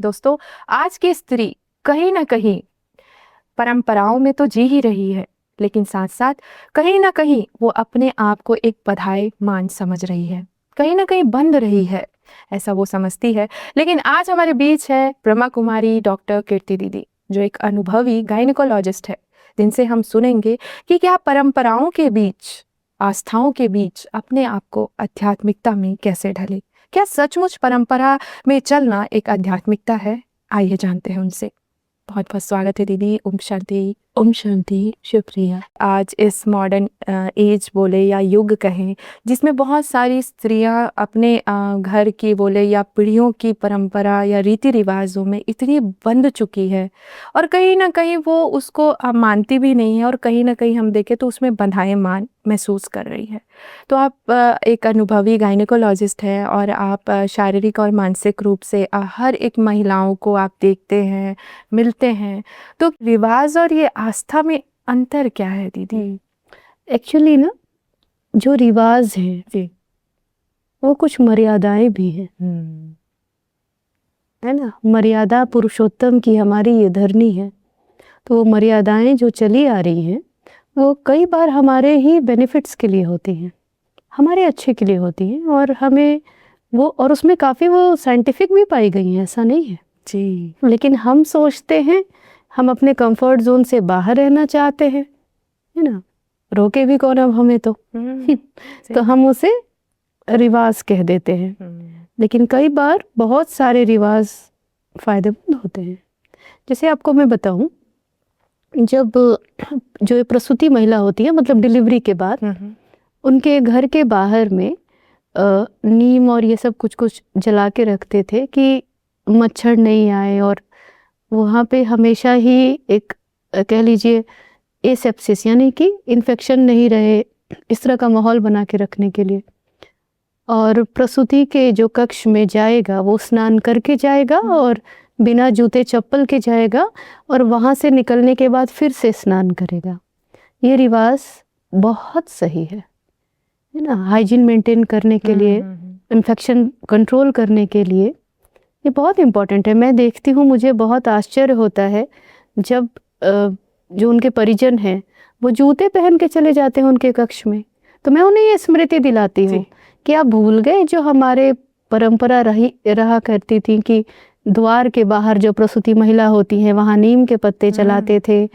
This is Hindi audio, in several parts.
दोस्तों, आज की स्त्री कहीं ना कहीं परंपराओं में तो जी ही रही है, लेकिन साथ साथ कहीं ना कहीं वो अपने आप को एक मान समझ रही है, कहीं ना कहीं बंध रही है, ऐसा वो समझती है। लेकिन आज हमारे बीच है ब्रह्मा कुमारी डॉक्टर कीर्ति दीदी, जो एक अनुभवी गायनिकोलॉजिस्ट है, जिनसे हम सुनेंगे कि क्या परंपराओं के बीच, आस्थाओं के बीच अपने आप को आध्यात्मिकता में कैसे ढले। क्या सचमुच परंपरा में चलना एक आध्यात्मिकता है? आइए जानते हैं उनसे। बहुत बहुत स्वागत है दीदी। ओम शांति। ओम शांति, शुक्रिया। आज इस मॉडर्न एज बोले या युग कहें, जिसमें बहुत सारी स्त्रियां अपने घर की बोले या पीढ़ियों की परंपरा या रीति रिवाजों में इतनी बंध चुकी है, और कहीं ना कहीं वो उसको मानती भी नहीं है, और कहीं ना कहीं हम देखें तो उसमें बंधाएमान महसूस कर रही है। तो आप एक अनुभवी गायनिकोलॉजिस्ट हैं, और आप शारीरिक और मानसिक रूप से हर एक महिलाओं को आप देखते हैं, मिलते हैं। तो रिवाज और ये आस्था में अंतर क्या है दीदी? एक्चुअली ना, जो रिवाज है जी। वो कुछ मर्यादाएं भी हैं, है ना। मर्यादा पुरुषोत्तम की हमारी ये धरनी है, तो वो मर्यादाएं जो चली आ रही हैं वो कई बार हमारे ही बेनिफिट्स के लिए होती हैं, हमारे अच्छे के लिए होती हैं, और हमें वो, और उसमें काफ़ी वो साइंटिफिक भी पाई गई हैं, ऐसा नहीं है जी। लेकिन हम सोचते हैं हम अपने कंफर्ट जोन से बाहर रहना चाहते हैं, है ना। रोके भी कौन अब हमें तो तो हम उसे रिवाज कह देते हैं। लेकिन कई बार बहुत सारे रिवाज फायदेमंद होते हैं। जैसे आपको मैं बताऊं, जब जो प्रसूति महिला होती है, मतलब डिलीवरी के बाद, उनके घर के बाहर में नीम और ये सब कुछ कुछ जला के रखते थे कि मच्छर नहीं आए, और वहाँ पे हमेशा ही एक कह लीजिए एसेप्सिस यानी कि इन्फेक्शन नहीं रहे, इस तरह का माहौल बना के रखने के लिए। और प्रसूति के जो कक्ष में जाएगा वो स्नान करके जाएगा और बिना जूते चप्पल के जाएगा, और वहाँ से निकलने के बाद फिर से स्नान करेगा। ये रिवाज बहुत सही है ना, हाइजीन मेंटेन करने के लिए, इन्फेक्शन कंट्रोल करने के लिए ये बहुत इम्पोर्टेंट है। मैं देखती हूँ, मुझे बहुत आश्चर्य होता है जब जो उनके परिजन हैं वो जूते पहन के चले जाते हैं उनके कक्ष में, तो मैं उन्हें ये स्मृति दिलाती हूँ कि आप भूल गए जो हमारे परंपरा रहा करती थी कि द्वार के बाहर जो प्रसूति महिला होती है वहाँ नीम के पत्ते चलाते थे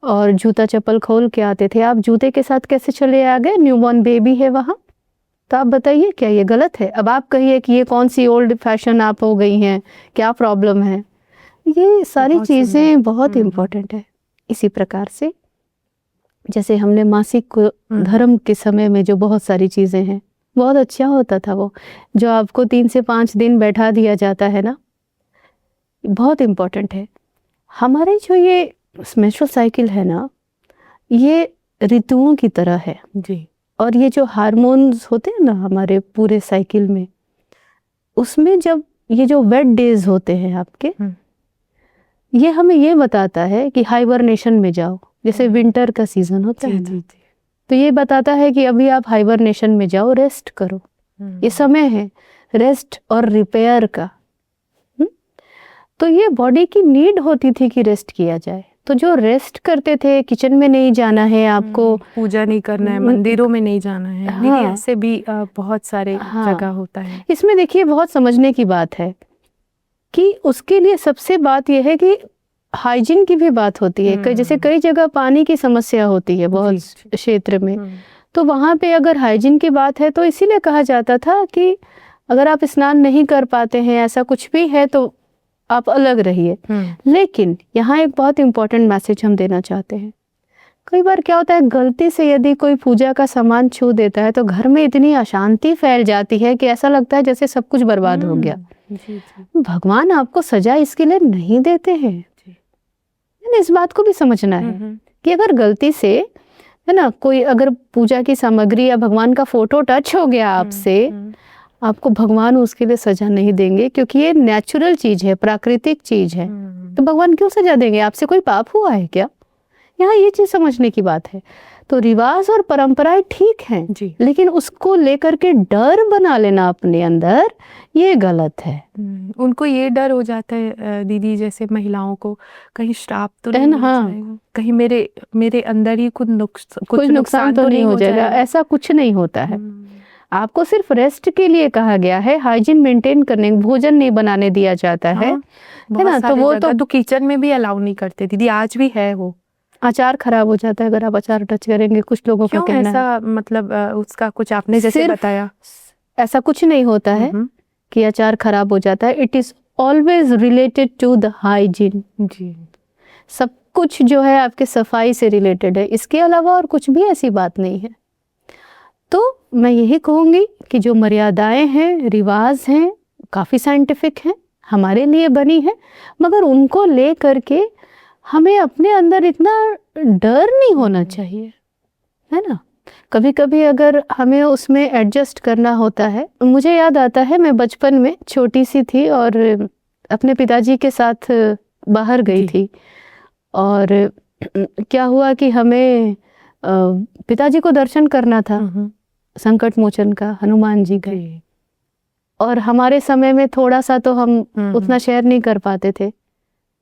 और जूता चप्पल खोल के आते थे। आप जूते के साथ कैसे चले आ गए? न्यूबॉर्न बेबी है वहाँ, तो आप बताइए क्या ये गलत है? अब आप कहिए कि ये कौन सी ओल्ड फैशन आप हो गई हैं, क्या प्रॉब्लम है? ये सारी चीज़ें बहुत इम्पोर्टेंट है। इसी प्रकार से जैसे हमने मासिक धर्म के समय में जो बहुत सारी चीज़ें हैं, बहुत अच्छा होता था वो, जो आपको 3 से 5 दिन बैठा दिया जाता है ना, बहुत इम्पोर्टेंट है। हमारे जो ये मेंस्ट्रुअल साइकिल है ना, ये ऋतुओं की तरह है जी। और ये जो हार्मोन्स होते हैं ना हमारे पूरे साइकिल में, उसमें जब ये जो वेट डेज होते हैं आपके, ये हमें ये बताता है कि हाइबरनेशन में जाओ। जैसे विंटर का सीजन होता है ना, तो ये बताता है कि अभी आप हाइबरनेशन में जाओ, रेस्ट करो, ये समय है रेस्ट और रिपेयर का। तो ये बॉडी की नीड होती थी कि रेस्ट किया जाए। तो जो रेस्ट करते थे, किचन में नहीं जाना है आपको, पूजा नहीं करना है, मंदिरों में नहीं जाना है, हाँ, ऐसे भी बहुत सारे जगह होता है। इसमें देखिए बहुत समझने की बात है कि उसके लिए सबसे बात यह है कि हाइजीन की भी बात होती है। जैसे कई जगह पानी की समस्या होती है बहुत क्षेत्र में, तो वहाँ पे अगर हाइजीन की बात है तो इसीलिए कहा जाता था कि अगर आप स्नान नहीं कर पाते हैं, ऐसा कुछ भी है, तो आप अलग रहिए। लेकिन यहाँ एक बहुत इंपॉर्टेंट मैसेज हम देना चाहते हैं। कई बार क्या होता है, गलती से यदि कोई पूजा का सामान छू देता है तो घर में इतनी अशांति फैल जाती है कि ऐसा लगता है जैसे सब कुछ बर्बाद हो गया। भगवान आपको सजा इसके लिए नहीं देते हैं, इस बात को भी समझना है कि अगर गलती से, है ना, कोई अगर पूजा की सामग्री या भगवान का फोटो टच हो गया आपसे, आपको भगवान उसके लिए सजा नहीं देंगे, क्योंकि ये नेचुरल चीज है, प्राकृतिक चीज है। तो भगवान क्यों सजा देंगे? आपसे कोई पाप हुआ है क्या? यहाँ ये चीज समझने की बात है। तो रिवाज और परंपराएं ठीक हैं, जी। लेकिन उसको लेकर के डर बना लेना अपने अंदर, ये गलत है। उनको ये डर हो जाता है दीदी, जैसे महिलाओं को कहीं श्राप तो है नहीं ना, मिल हाँ, जाएगा, कहीं मेरे अंदर ही कुछ कुछ नुकसान तो नहीं हो जाएगा, ऐसा कुछ नहीं होता है। आपको सिर्फ रेस्ट के लिए कहा गया है, हाइजीन मेंटेन करने, भोजन नहीं बनाने दिया जाता है, है ना। तो वो तो किचन में भी अलाउ नहीं करते दीदी, आज भी है वो। अचार खराब हो जाता है अगर आप अचार टच करेंगे, कुछ लोगों का कहना है। ऐसा मतलब उसका कुछ आपने जैसे सिर्फ बताया, ऐसा कुछ नहीं होता है कि अचार खराब हो जाता है। It is always related to the hygiene. जी। सब कुछ जो है आपके सफाई से रिलेटेड है, इसके अलावा और कुछ भी ऐसी बात नहीं है। तो मैं यही कहूँगी कि जो मर्यादाएं हैं, रिवाज हैं, काफ़ी साइंटिफिक हैं, हमारे लिए बनी है, मगर उनको ले करके हमें अपने अंदर इतना डर नहीं होना चाहिए, है ना। कभी कभी अगर हमें उसमें एडजस्ट करना होता है, मुझे याद आता है मैं बचपन में छोटी सी थी और अपने पिताजी के साथ बाहर गई थी, और क्या हुआ कि हमें पिताजी को दर्शन करना था संकट मोचन का, हनुमान जी का, और हमारे समय में थोड़ा सा तो हम उतना शेयर नहीं कर पाते थे।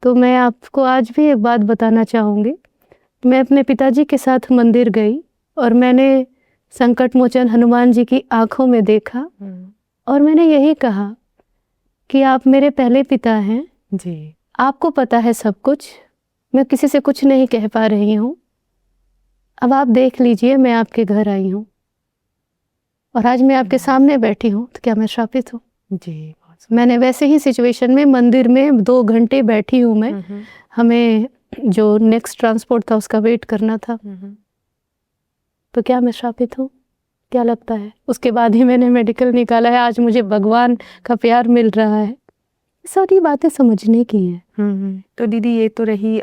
तो मैं आपको आज भी एक बात बताना चाहूँगी। मैं अपने पिताजी के साथ मंदिर गई और मैंने संकट मोचन हनुमान जी की आंखों में देखा, और मैंने यही कहा कि आप मेरे पहले पिता हैं जी, आपको पता है सब कुछ, मैं किसी से कुछ नहीं कह पा रही हूँ, अब आप देख लीजिए मैं आपके घर आई हूँ और आज मैं आपके सामने बैठी हूँ, तो क्या मैं श्रापित हूँ? जी। मैंने वैसे ही सिचुएशन में मंदिर में 2 घंटे बैठी हूँ मैं, हमें जो नेक्स्ट ट्रांसपोर्ट था उसका वेट करना था, तो क्या मैं श्रापित हूँ? क्या लगता है? उसके बाद ही मैंने मेडिकल निकाला है, आज मुझे भगवान का प्यार मिल रहा है। सारी बातें समझने की हैं। तो दीदी ये तो रही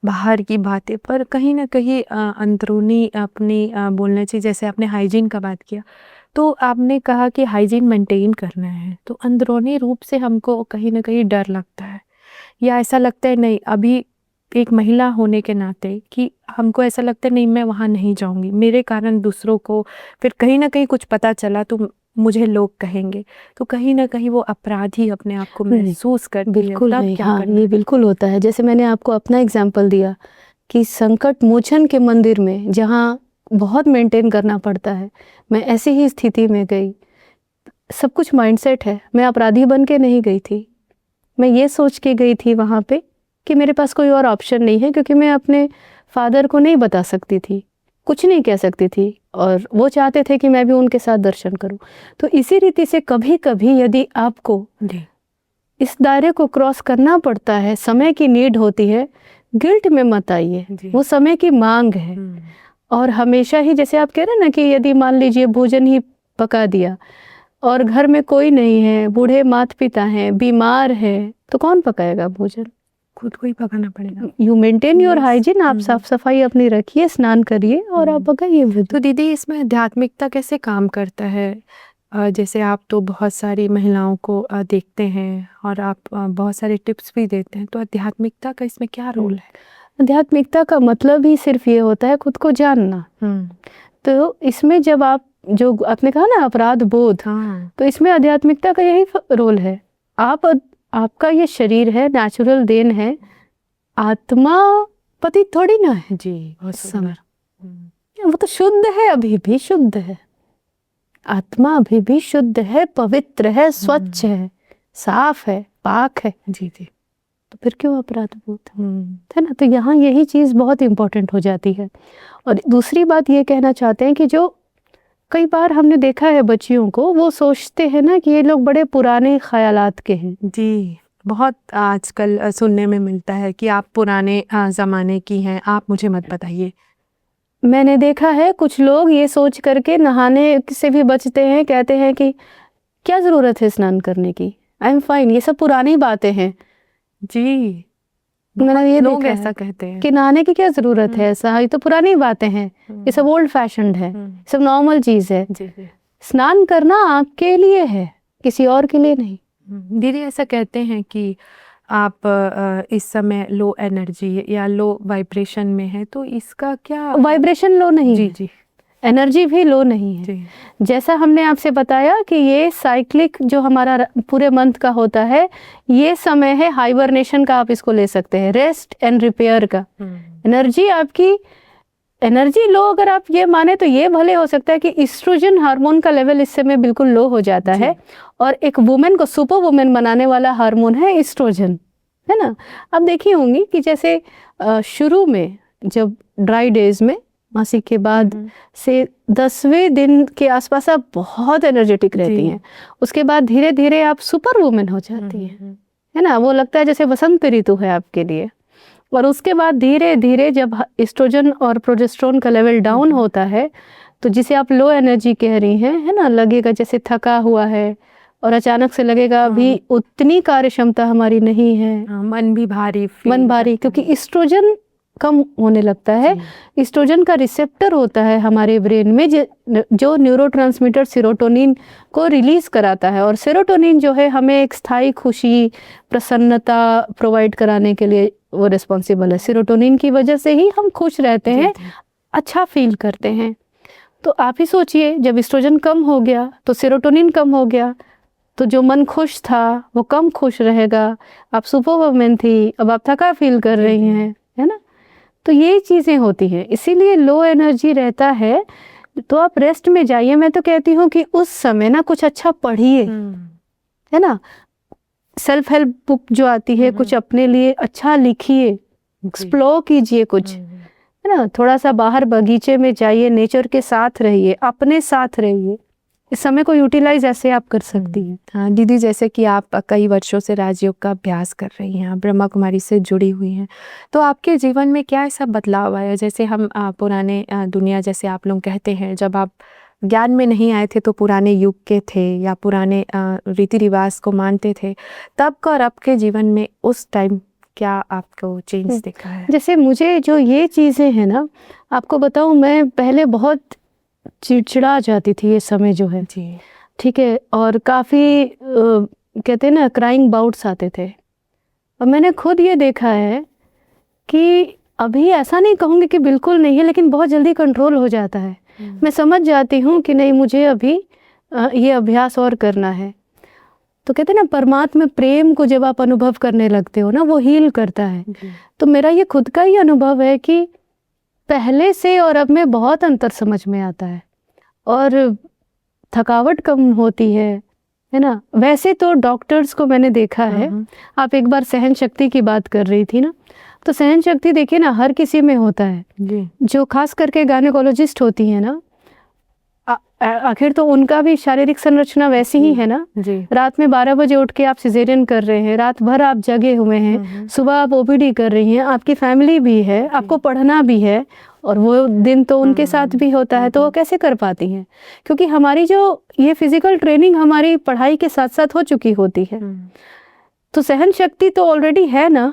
बाहर की बातें, पर कहीं ना कहीं अंदरूनी अपनी बोलना चाहिए, जैसे आपने हाइजीन का बात किया, तो आपने कहा कि हाइजीन मेंटेन करना है, तो अंदरूनी रूप से हमको कहीं ना कहीं डर लगता है, या ऐसा लगता है नहीं, अभी एक महिला होने के नाते कि हमको ऐसा लगता है नहीं मैं वहाँ नहीं जाऊँगी, मेरे कारण दूसरों को फिर कहीं ना कहीं कुछ पता चला तो मुझे लोग कहेंगे, तो कहीं ना कहीं वो अपराधी अपने आप को महसूस करती है। बिल्कुल तब नहीं, क्या हाँ, करना ये बिल्कुल होता है। जैसे मैंने आपको अपना एग्जाम्पल दिया कि संकट मोचन के मंदिर में जहाँ बहुत मेंटेन करना पड़ता है, मैं ऐसी ही स्थिति में गई। सब कुछ माइंडसेट है, मैं अपराधी बन के नहीं गई थी, मैं ये सोच के गई थी वहाँ पे कि मेरे पास कोई और ऑप्शन नहीं है, क्योंकि मैं अपने फादर को नहीं बता सकती थी, कुछ नहीं कह सकती थी, और वो चाहते थे कि मैं भी उनके साथ दर्शन करूं। तो इसी रीति से कभी कभी यदि आपको इस दायरे को क्रॉस करना पड़ता है, समय की नीड होती है, गिल्ट में मत आइए, वो समय की मांग है। और हमेशा ही जैसे आप कह रहे हैं ना कि यदि मान लीजिए भोजन ही पका दिया और घर में कोई नहीं है, बूढ़े माता पिता हैं, बीमार है, तो कौन पकाएगा भोजन? खुद को ही पकाना पड़ेगा। यू मेंटेन योर हाइजीन, आप साफ सफाई अपनी रखिए, स्नान करिए और आप पकाइए। तो दीदी इसमें आध्यात्मिकता कैसे काम करता है? जैसे आप तो बहुत सारी महिलाओं को देखते हैं और आप बहुत सारे टिप्स भी देते हैं, तो आध्यात्मिकता का इसमें क्या रोल है? आध्यात्मिकता का मतलब ही सिर्फ ये होता है खुद को जानना। तो इसमें जब आप, जो आपने कहा ना अपराध बोध, तो इसमें आध्यात्मिकता का यही रोल है। आपका ये शरीर है, नेचुरल देन है, आत्मा पति थोड़ी ना है जी, बहुत सुंदर, वो तो शुद्ध है, अभी भी शुद्ध है, आत्मा अभी भी शुद्ध है, पवित्र है, स्वच्छ है, साफ है, पाक है जी जी। तो फिर क्यों अपराध बोध, है ना। तो यहाँ यही चीज बहुत इंपॉर्टेंट हो जाती है। और दूसरी बात ये कहना चाहते हैं कि जो कई बार हमने देखा है बच्चियों को, वो सोचते हैं ना कि ये लोग बड़े पुराने ख्यालात के हैं जी। बहुत आजकल सुनने में मिलता है कि आप पुराने ज़माने की हैं, आप मुझे मत बताइए। मैंने देखा है कुछ लोग ये सोच करके नहाने से भी बचते हैं, कहते हैं कि क्या ज़रूरत है स्नान करने की, आई एम फाइन, ये सब पुरानी बातें हैं जी। मैंने ये लोग देखा ऐसा कहते हैं कि नहाने की क्या ज़रूरत है, ऐसा ये तो पुरानी बातें हैं, ये सब ओल्ड फैशन्ड है, सब नॉर्मल चीज़ है। स्नान करना आपके लिए है, किसी और के लिए नहीं। दीदी ऐसा कहते हैं कि आप इस समय लो एनर्जी या लो वाइब्रेशन में है, तो इसका क्या? वाइब्रेशन लो नहीं जी है, जी एनर्जी भी लो नहीं है। जी। जैसा हमने आपसे बताया कि ये साइक्लिक जो हमारा पूरे मंथ का होता है, ये समय है हाइबरनेशन का, आप इसको ले सकते हैं, रेस्ट एंड रिपेयर का। एनर्जी आपकी, एनर्जी लो अगर आप ये माने तो ये भले हो सकता है कि इस्ट्रोजन हार्मोन का लेवल इस समय बिल्कुल लो हो जाता है, और एक वुमेन को सुपर वुमेन बनाने वाला हार्मोन है इस्ट्रोजन, है ना। अब देखी होंगी कि जैसे शुरू में जब ड्राई डेज में मासिक के बाद से 10वें दिन के आसपास आप बहुत एनर्जेटिक रहती हैं, उसके बाद धीरे धीरे आप सुपर वुमेन हो जाती हैं, है ना। वो लगता है जैसे वसंत ऋतु है आपके लिए। और उसके बाद धीरे धीरे जब एस्ट्रोजन और प्रोजेस्टेरोन का लेवल डाउन होता है, तो जिसे आप लो एनर्जी कह रही हैं, है ना, लगेगा जैसे थका हुआ है, और अचानक से लगेगा अभी उतनी कार्य क्षमता हमारी नहीं है, मन भी भारी, मन भारी, क्योंकि एस्ट्रोजन कम होने लगता है। एस्ट्रोजन का रिसेप्टर होता है हमारे ब्रेन में जो न्यूरोट्रांसमीटर सेरोटोनिन को रिलीज कराता है, और सेरोटोनिन जो है हमें एक स्थायी खुशी, प्रसन्नता प्रोवाइड कराने के लिए वो रिस्पॉन्सिबल है। सेरोटोनिन की वजह से ही हम खुश रहते हैं, अच्छा फील करते हैं। तो आप ही सोचिए, जब एस्ट्रोजन कम हो गया तो सेरोटोनिन कम हो गया, तो जो मन खुश था वो कम खुश रहेगा। आप सुपर वुमेन थी, अब आप थका फील कर रही हैं, है ना। तो ये चीज़ें होती हैं, इसीलिए लो एनर्जी रहता है। तो आप रेस्ट में जाइए। मैं तो कहती हूँ कि उस समय ना कुछ अच्छा पढ़िए, है ना, सेल्फ हेल्प बुक जो आती है, कुछ अपने लिए अच्छा लिखिए, एक्सप्लोर कीजिए कुछ, है ना। थोड़ा सा बाहर बगीचे में जाइए, नेचर के साथ रहिए, अपने साथ रहिए। इस समय को यूटिलाइज ऐसे आप कर सकती हैं। हाँ दीदी, जैसे कि आप कई वर्षों से राजयोग का अभ्यास कर रही हैं, आप ब्रह्मा कुमारी से जुड़ी हुई हैं, तो आपके जीवन में क्या ऐसा बदलाव आया? जैसे हम पुराने दुनिया, जैसे आप लोग कहते हैं, जब आप ज्ञान में नहीं आए थे तो पुराने युग के थे या पुराने रीति रिवाज को मानते थे, तब का और अब के जीवन में उस टाइम क्या आपको चेंज दिखा है? जैसे मुझे जो ये चीज़ें हैं ना, आपको बताऊँ, मैं पहले बहुत चिड़चिड़ा जाती थी, ये समय जो है, जी ठीक है, और काफ़ी कहते हैं ना क्राइंग बाउट्स आते थे। और मैंने खुद ये देखा है कि अभी ऐसा नहीं कहूँगी कि बिल्कुल नहीं है, लेकिन बहुत जल्दी कंट्रोल हो जाता है। मैं समझ जाती हूँ कि नहीं, मुझे अभी ये अभ्यास और करना है। तो कहते हैं ना, परमात्मा प्रेम को जब आप अनुभव करने लगते हो ना, वो हील करता है। तो मेरा ये खुद का ही अनुभव है कि पहले से और अब में बहुत अंतर समझ में आता है, और थकावट कम होती है ना। वैसे तो डॉक्टर्स को मैंने देखा है, आप एक बार सहन शक्ति की बात कर रही थी ना, तो सहन शक्ति देखिए ना, हर किसी में होता है। जो खास करके गायनेकोलॉजिस्ट होती है ना, आखिर तो उनका भी शारीरिक संरचना वैसी ही है ना। रात में 12 बजे उठ के आप सिजेरियन कर रहे हैं, रात भर आप जगे हुए हैं, सुबह आप ओपीडी कर रही हैं, आपकी फैमिली भी है, आपको पढ़ना भी है, और वो दिन तो उनके साथ भी होता है। तो वो कैसे कर पाती हैं? क्योंकि हमारी जो ये फिजिकल ट्रेनिंग हमारी पढ़ाई के साथ साथ हो चुकी होती है। तो सहन शक्ति तो ऑलरेडी है ना,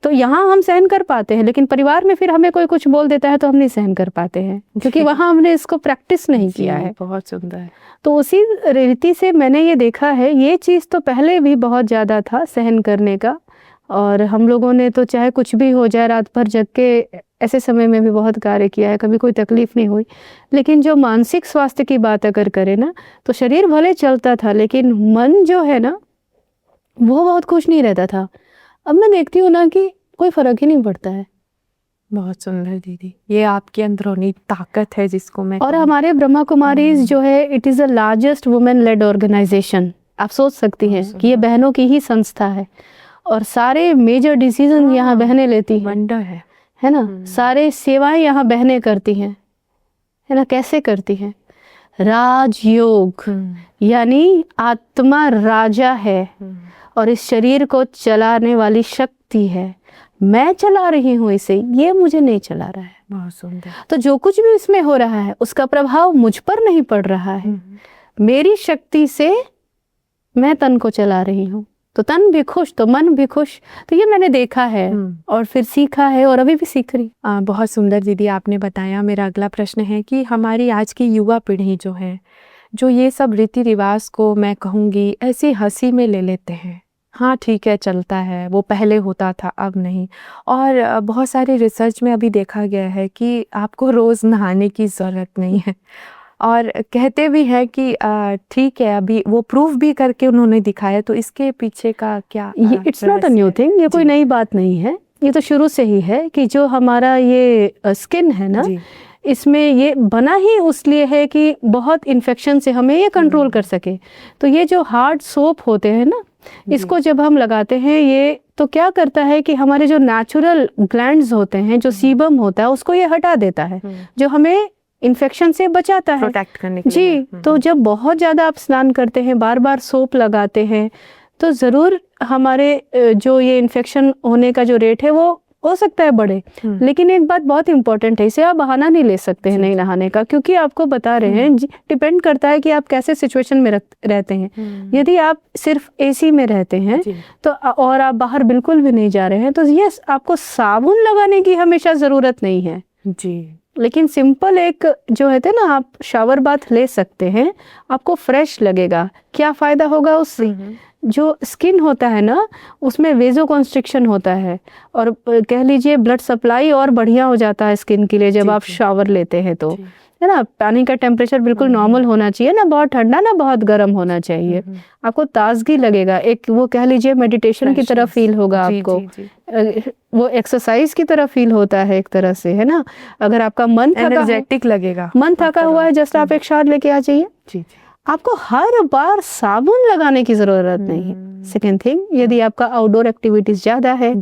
तो यहाँ हम सहन कर पाते हैं, लेकिन परिवार में फिर हमें कोई कुछ बोल देता है तो हम नहीं सहन कर पाते हैं, क्योंकि वहाँ हमने इसको प्रैक्टिस नहीं किया है। बहुत सुंदर है। तो उसी रीति से मैंने ये देखा है, ये चीज़ तो पहले भी बहुत ज़्यादा था सहन करने का, और हम लोगों ने तो चाहे कुछ भी हो जाए, रात भर जग के ऐसे समय में भी बहुत कार्य किया है, कभी कोई तकलीफ नहीं हुई। लेकिन जो मानसिक स्वास्थ्य की बात अगर करें ना, तो शरीर भले चलता था, लेकिन मन जो है ना, वो बहुत खुश नहीं रहता था। अब मैं देखती हूँ ना कि कोई फर्क ही नहीं पड़ता है। बहुत सुंदर दीदी, ये आपकी अंदरूनी ताकत है जिसको मैं, और हमारे ब्रह्मा कुमारीज जो है, it is the largest women led organisation. आप सोच सकती हैं कि ये बहनों की ही संस्था है, और सारे मेजर डिसीजन यहाँ बहनें लेती हैं। वंडर है ना। सारे सेवाएं यहाँ बहनें करती हैं, है ना। कैसे करती हैं? राजयोग, यानी आत्मा राजा है, और इस शरीर को चलाने वाली शक्ति है। मैं चला रही हूँ इसे, ये मुझे नहीं चला रहा है। बहुत सुंदर। तो जो कुछ भी इसमें हो रहा है, उसका प्रभाव मुझ पर नहीं पड़ रहा है। मेरी शक्ति से मैं तन को चला रही हूँ, तो तन भी खुश तो मन भी खुश। तो ये मैंने देखा है और फिर सीखा है, और अभी भी सीख रही। बहुत सुंदर दीदी आपने बताया। मेरा अगला प्रश्न है कि हमारी आज की युवा पीढ़ी जो है, जो ये सब रीति रिवाज को मैं कहूँगी ऐसी हंसी में ले लेते हैं, हाँ ठीक है चलता है, वो पहले होता था अब नहीं। और बहुत सारे रिसर्च में अभी देखा गया है कि आपको रोज़ नहाने की ज़रूरत नहीं है। और कहते भी हैं कि ठीक है, अभी वो प्रूफ भी करके उन्होंने दिखाया, तो इसके पीछे का क्या ये इट्स नॉट अ रहस्य न्यू है? थिंग, ये कोई जी। नई बात नहीं है, ये तो शुरू से ही है कि जो हमारा ये स्किन है ना, जी। इसमें ये बना ही उसलिए है कि बहुत इन्फेक्शन से हमें ये कंट्रोल कर सके। तो ये जो हार्ड सोप होते हैं ना, इसको जब हम लगाते हैं, ये तो क्या करता है कि हमारे जो नेचुरल ग्लैंड्स होते हैं, जो सीबम होता है, उसको ये हटा देता है, जो हमें इन्फेक्शन से बचाता है, प्रोटेक्ट करने के लिए। जी। तो जब बहुत ज़्यादा आप स्नान करते हैं, बार बार सोप लगाते हैं, तो ज़रूर हमारे जो ये इन्फेक्शन होने का जो रेट है वो हो सकता है बढ़े। लेकिन एक बात बहुत इंपॉर्टेंट है, इसे आप बहाना नहीं ले सकते हैं नहीं नहाने का, क्योंकि आपको बता रहे हैं, डिपेंड करता है कि आप कैसे सिचुएशन में रहते हैं। यदि आप सिर्फ एसी में रहते हैं तो और आप बाहर बिल्कुल भी नहीं जा रहे हैं, तो ये आपको साबुन लगाने की हमेशा ज़रूरत नहीं है जी। लेकिन सिंपल एक जो है ना, आप शावर बाथ ले सकते हैं, आपको फ्रेश लगेगा। क्या फ़ायदा होगा उससे? जो स्किन होता है ना, उसमें वेजो कॉन्स्ट्रिक्शन होता है, और कह लीजिए ब्लड सप्लाई और बढ़िया हो जाता है स्किन के लिए जब आप शावर लेते हैं तो, है ना। पानी का टेम्परेचर बिल्कुल नॉर्मल होना चाहिए, ना बहुत ठंडा ना बहुत गर्म होना चाहिए। आपको ताजगी लगेगा, एक वो कह लीजिए मेडिटेशन की तरह फील होगा आपको। वो एक्सरसाइज की तरह फील होता है एक तरह से, है ना। अगर आपका मन एनर्जेटिक लगेगा, मन थका हुआ है, जस्ट आप एक शावर लेके आ जाइए, आपको हर बार साबुन लगाने की जरूरत नहीं है। सेकेंड थिंग, यदि आपका आउटडोर एक्टिविटीज ज्यादा है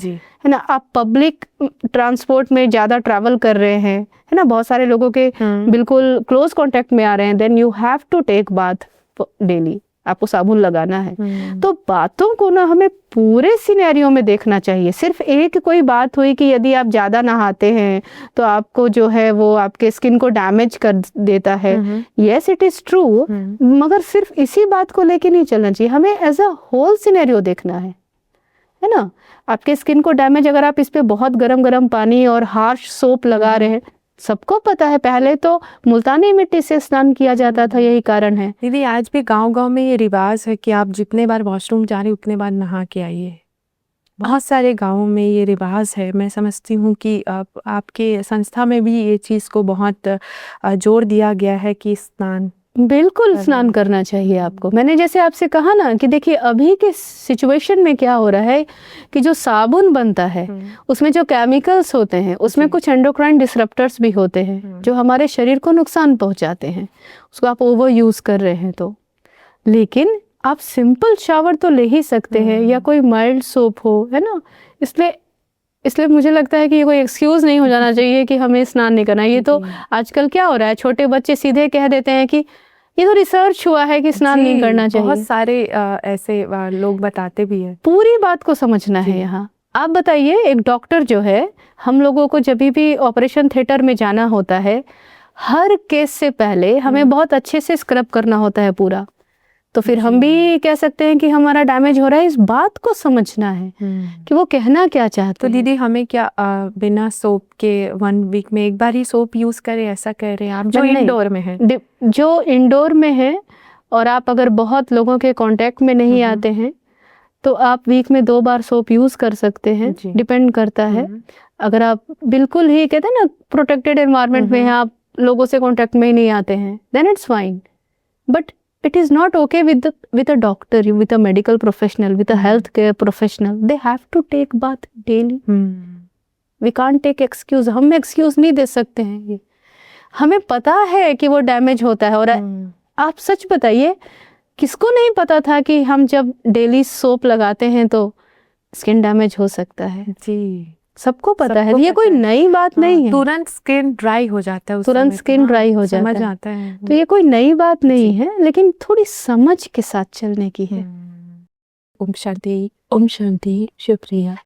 ना, आप पब्लिक ट्रांसपोर्ट में ज्यादा ट्रैवल कर रहे हैं, है ना, बहुत सारे लोगों के बिल्कुल क्लोज कांटेक्ट में आ रहे हैं, then you have to take bath daily, आपको साबुन लगाना है। तो बातों को ना हमें पूरे सिनेरियो में देखना चाहिए। सिर्फ एक कोई बात हुई कि यदि आप ज़्यादा नहाते हैं तो आपको जो है वो आपके स्किन को डैमेज कर देता है, यस इट इज़ ट्रू, मगर सिर्फ इसी बात को लेके नहीं चलना चाहिए, हमें एज अ होल सिनेरियो देखना है ना। आपके स्किन को डैमेज, अगर आप इस पे बहुत गरम गरम पानी और हार्श सोप लगा रहे हैं, सबको पता है पहले तो मुल्तानी मिट्टी से स्नान किया जाता था, यही कारण है। दीदी आज भी गांव-गांव में ये रिवाज है कि आप जितने बार वॉशरूम जा रहे हो उतने बार नहा के आइए। बहुत सारे गांवों में ये रिवाज है। मैं समझती हूँ कि आपके संस्था में भी ये चीज़ को बहुत जोर दिया गया है कि स्नान बिल्कुल स्नान करना चाहिए आपको। मैंने जैसे आपसे कहा ना कि देखिए अभी के सिचुएशन में क्या हो रहा है कि जो साबुन बनता है उसमें जो केमिकल्स होते हैं, उसमें कुछ एंडोक्राइन डिसरप्टर्स भी होते हैं जो हमारे शरीर को नुकसान पहुंचाते हैं, उसको आप ओवर यूज कर रहे हैं तो। लेकिन आप सिंपल शावर तो ले ही सकते हैं, या कोई माइल्ड सोप हो, है ना। इसलिए मुझे लगता है कि ये कोई एक्सक्यूज नहीं हो जाना चाहिए कि हमें स्नान नहीं करना। ये तो आजकल क्या हो रहा है, छोटे बच्चे सीधे कह देते हैं कि ये तो रिसर्च हुआ है कि स्नान नहीं करना चाहिए। बहुत सारे ऐसे लोग बताते भी हैं। पूरी बात को समझना है यहाँ। आप बताइए, एक डॉक्टर जो है, हम लोगों को जब भी ऑपरेशन थिएटर में जाना होता है, हर केस से पहले हमें बहुत अच्छे से स्क्रब करना होता है पूरा। तो फिर हम भी कह सकते हैं कि हमारा डैमेज हो रहा है। इस बात को समझना है कि वो कहना क्या चाहते तो हैं। दीदी हमें क्या बिना सोप के 1 वीक में एक बार ही सोप यूज करें, ऐसा कह रहे हैं आप? जो इंडोर में है, जो इंडोर में है, और आप अगर बहुत लोगों के कांटेक्ट में नहीं आते हैं तो आप वीक में 2 बार सोप यूज कर सकते हैं, डिपेंड करता है। अगर आप बिल्कुल ही कहते हैं ना प्रोटेक्टेड एनवायरनमेंट में हैं, आप लोगों से कांटेक्ट में ही नहीं आते हैं, then it's fine. But it is not okay with a doctor, with a medical professional, with a healthcare professional. They have to take bath daily. We can't take excuse. हम excuse नहीं दे सकते हैं। ये हमें पता है कि वो डैमेज होता है। और आप सच बताइए, किसको नहीं पता था कि हम जब डेली सोप लगाते हैं तो स्किन डैमेज हो सकता है? जी, सबको पता है। ये कोई नई बात नहीं है। तुरंत स्किन ड्राई हो जाता है, तुरंत स्किन ड्राई हो जाता है, समझ आता है। तो ये कोई नई बात नहीं है, लेकिन थोड़ी समझ के साथ चलने की है। ओम शांति, ओम शांति, शुक्रिया।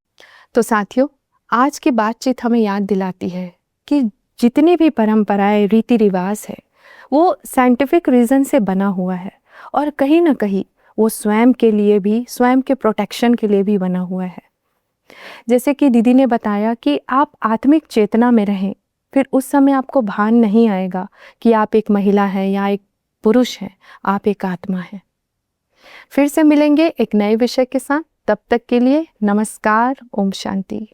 तो साथियों, आज की बातचीत हमें याद दिलाती है कि जितनी भी परंपराएं, रीति रिवाज है, वो साइंटिफिक रीजन से बना हुआ है, और कहीं ना कहीं वो स्वयं के लिए भी, स्वयं के प्रोटेक्शन के लिए भी बना हुआ है। जैसे कि दीदी ने बताया कि आप आत्मिक चेतना में रहें, फिर उस समय आपको भान नहीं आएगा कि आप एक महिला हैं या एक पुरुष हैं, आप एक आत्मा हैं। फिर से मिलेंगे एक नए विषय के साथ। तब तक के लिए नमस्कार, ओम शांति।